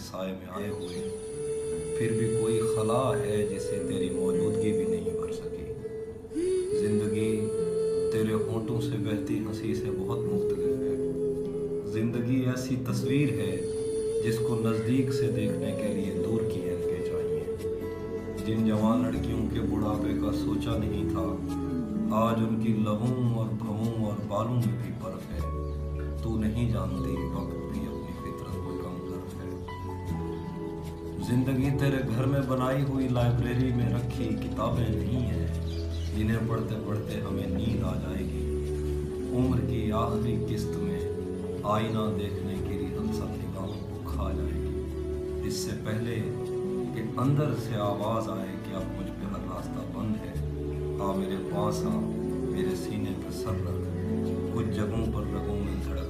सहाय में आए हुए, फिर भी कोई खला है जिसे तेरी मौजूदगी भी नहीं भर सकी। ज़िंदगी तेरे होंठों से बहती हंसी से बहुत मुख्तलिफ है। ज़िंदगी ऐसी तस्वीर है जिसको नज़दीक से देखने के लिए दूर की ऐनकें चाहिए। जिन जवान लड़कियों के बुढ़ापे का सोचा नहीं था, आज उनकी लहूं और भवों और बालों में भी बर्फ है। तू नहीं जानती वक्त भी अपनी फितरत को कम तरफ है। जिंदगी तेरे घर में बनाई हुई लाइब्रेरी में रखी किताबें नहीं है जिन्हें पढ़ते पढ़ते हमें नींद आ जाएगी। उम्र की आखिरी किस्त में आईना देखने की रिहर्सल निगाहों को खा जाएगी। इससे पहले कि अंदर से आवाज़ आए कि अब मुझ पे हर रास्ता बंद है, आ मेरे पास आ, मेरे सीने पर सर रख, कुछ जगहों पर रगों में धड़क